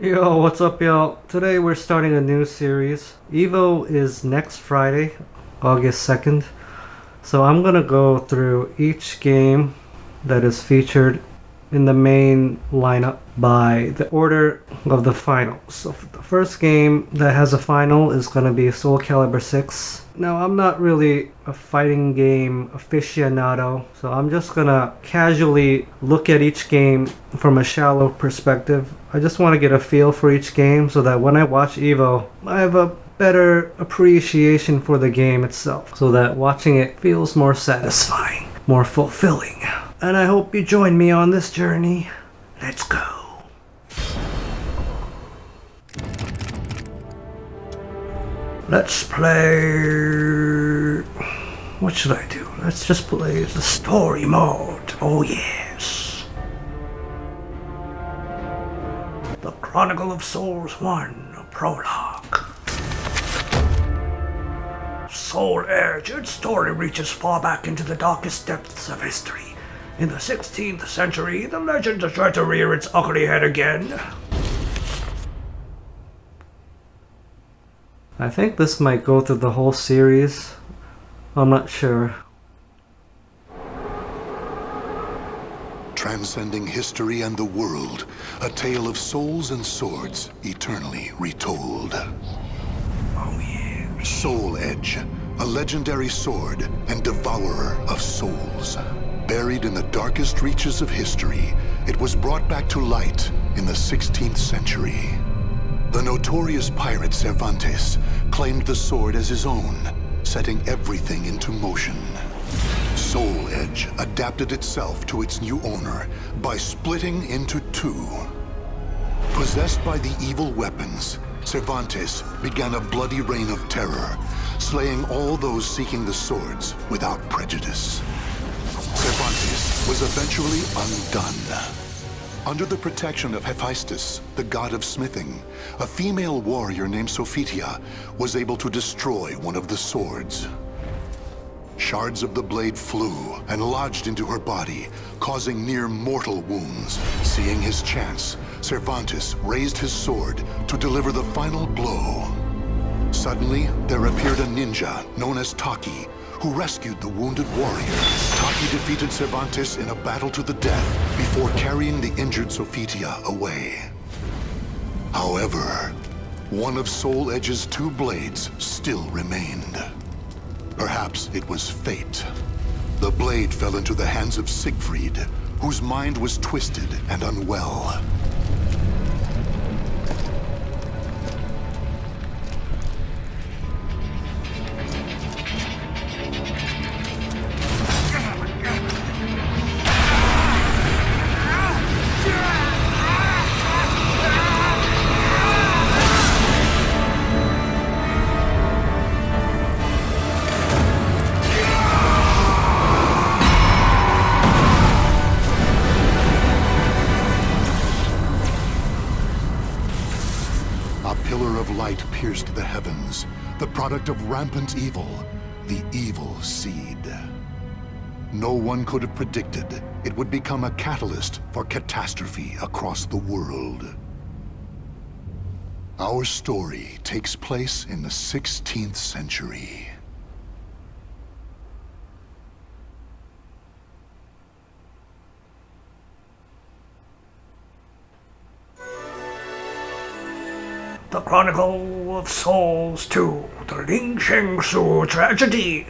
Yo, what's up, y'all? Today we're starting a new series. Evo is next Friday, August 2nd. So I'm gonna go through each game that is featured in the main lineup by the order of the finals. So the first game that has a final is gonna be Soulcalibur VI. Now, I'm not really a fighting game aficionado, so I'm just gonna casually look at each game from a shallow perspective. I just want to get a feel for each game so that when I watch Evo, I have a better appreciation for the game itself, so that watching it feels more satisfying, more fulfilling. And I hope you join me on this journey. Let's go. Let's play... What should I do? Let's just play the story mode. Oh yes. The Chronicle of Souls 1, Prologue. Soul Edge, its story reaches far back into the darkest depths of history. In the 16th century, the legend has tried to rear its ugly head again. I think this might go through the whole series. I'm not sure. Transcending history and the world, a tale of souls and swords eternally retold. Oh yeah. Soul Edge, a legendary sword and devourer of souls. Buried in the darkest reaches of history, it was brought back to light in the 16th century. The notorious pirate Cervantes claimed the sword as his own, setting everything into motion. Soul Edge adapted itself to its new owner by splitting into two. Possessed by the evil weapons, Cervantes began a bloody reign of terror, slaying all those seeking the swords without prejudice. Cervantes was eventually undone. Under the protection of Hephaestus, the god of smithing, a female warrior named Sophitia was able to destroy one of the swords. Shards of the blade flew and lodged into her body, causing near mortal wounds. Seeing his chance, Cervantes raised his sword to deliver the final blow. Suddenly, there appeared a ninja known as Taki, who rescued the wounded warrior. Taki defeated Cervantes in a battle to the death before carrying the injured Sophitia away. However, one of Soul Edge's two blades still remained. Perhaps it was fate. The blade fell into the hands of Siegfried, whose mind was twisted and unwell. Light pierced the heavens, the product of rampant evil, the evil seed. No one could have predicted it would become a catalyst for catastrophe across the world. Our story takes place in the 16th century. The Chronicle of Souls 2, the Ling Sheng-Su tragedy.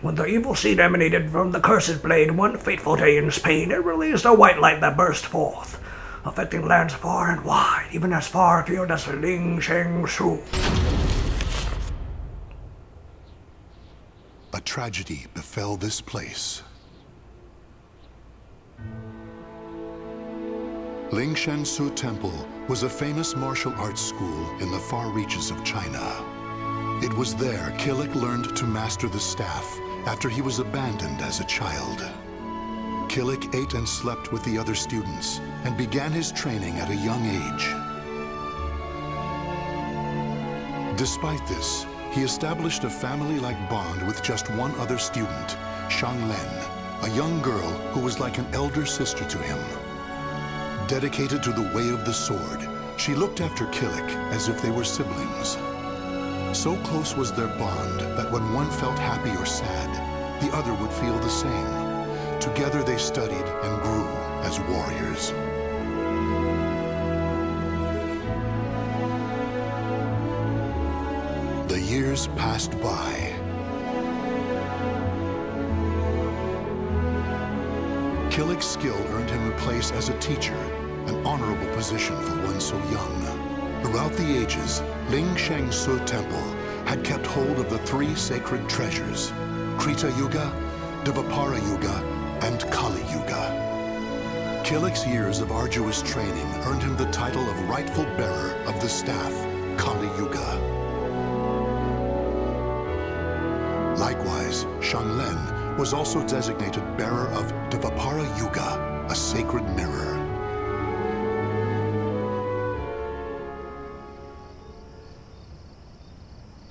When the evil seed emanated from the cursed blade one fateful day in Spain, it released a white light that burst forth, affecting lands far and wide, even as far afield as Ling Sheng-Su. A tragedy befell this place. Ling Sheng-Su Temple was a famous martial arts school in the far reaches of China. It was there Killick learned to master the staff after he was abandoned as a child. Killick ate and slept with the other students and began his training at a young age. Despite this, he established a family-like bond with just one other student, Shang Len, a young girl who was like an elder sister to him. Dedicated to the way of the sword, She looked after Killick as if they were siblings. So close was their bond that when one felt happy or sad, the other would feel the same. Together they studied and grew as warriors. The years passed by. Killick's skill earned him a place as a teacher, an honorable position for one so young. Throughout the ages, Ling Sheng Su Temple had kept hold of the three sacred treasures, Krita Yuga, Dvapara Yuga, and Kali Yuga. Killick's years of arduous training earned him the title of rightful bearer of the staff, Kali Yuga. Likewise, Shanglen was also designated bearer of Dvapara Yuga, a sacred mirror.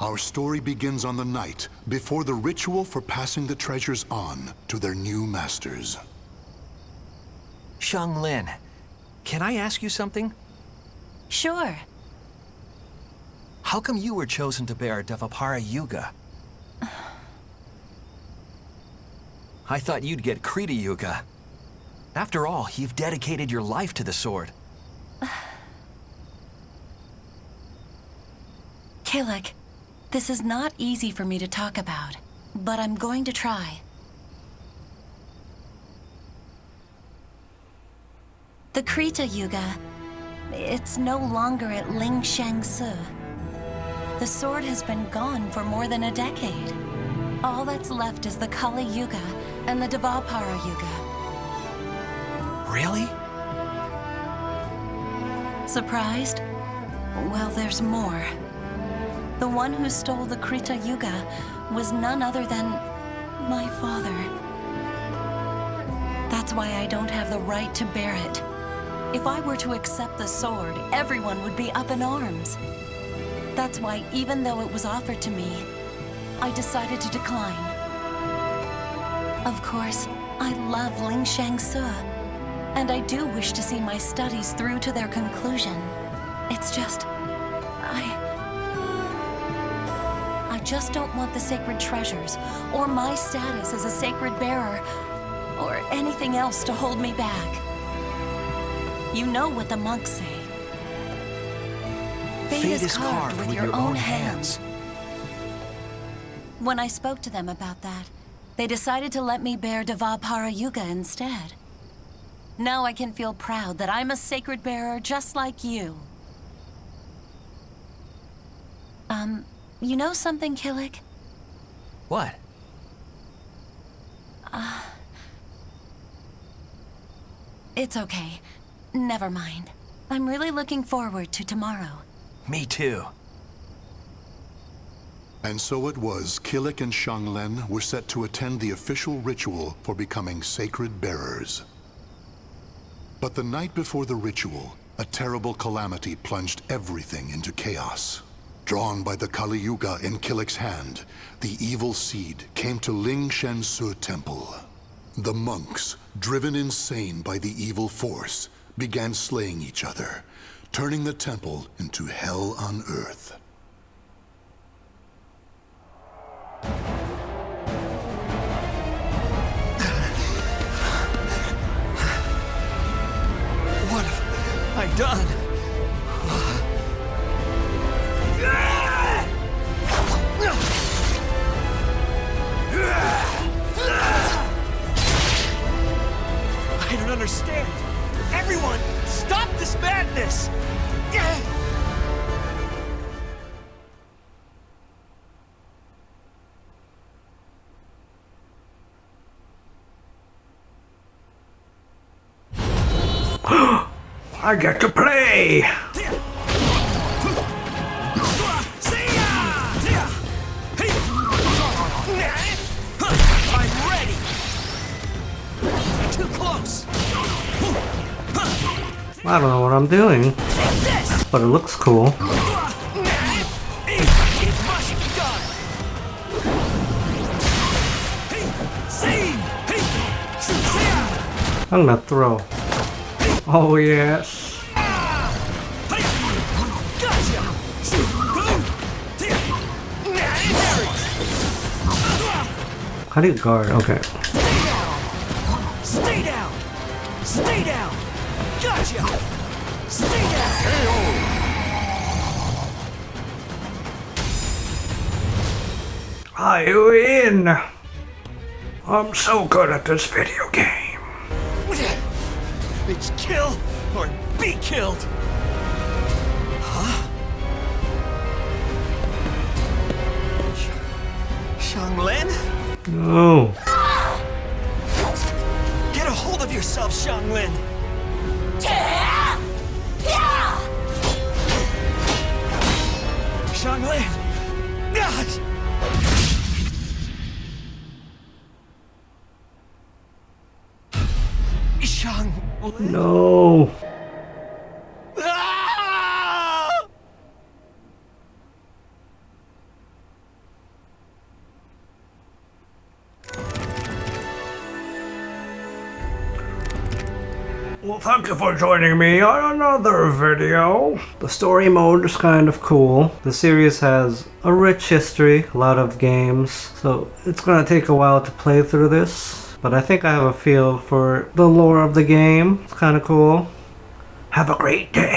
Our story begins on the night before the ritual for passing the treasures on to their new masters. Shanglen, can I ask you something? Sure. How come you were chosen to bear Dvapara Yuga? I thought you'd get Krita Yuga. After all, you've dedicated your life to the sword. Killick, this is not easy for me to talk about, but I'm going to try. The Krita Yuga, it's no longer at Ling Sheng Su. The sword has been gone for more than a decade. All that's left is the Kali Yuga and the Dvapara Yuga. Really? Surprised? Well, there's more. The one who stole the Krita Yuga was none other than my father. That's why I don't have the right to bear it. If I were to accept the sword, everyone would be up in arms. That's why, even though it was offered to me, I decided to decline. Of course, I love Ling Sheng Su, and I do wish to see my studies through to their conclusion. It's just, I just don't want the sacred treasures, or my status as a sacred bearer, or anything else to hold me back. You know what the monks say. Fate is carved with your own hands. When I spoke to them about that, they decided to let me bear Dvapara Yuga instead. Now I can feel proud that I'm a sacred bearer just like you. You know something, Killick? What? It's okay. Never mind. I'm really looking forward to tomorrow. Me too. And so it was, Killick and Shanglen were set to attend the official ritual for becoming sacred bearers. But the night before the ritual, a terrible calamity plunged everything into chaos. Drawn by the Kali Yuga in Killick's hand, the evil seed came to Ling Sheng Su Temple. The monks, driven insane by the evil force, began slaying each other, turning the temple into hell on earth. What have I done? I don't understand. Everyone, stop this madness! I get to play! I'm ready! Too close! I don't know what I'm doing, but it looks cool. It must be done! I'm gonna throw. Oh yes. How do you guard? Okay. Stay down! Stay down! Gotcha! Stay down! I win! I'm so good at this video game. It's kill or be killed! Huh? Xianglin? No. Get a hold of yourself, Xianglin! Xianglin! Xianglin! No. Ah! Well, thank you for joining me on another video. The story mode is kind of cool. The series has a rich history, a lot of games, so it's gonna take a while to play through this. But I think I have a feel for the lore of the game. It's kind of cool. Have a great day.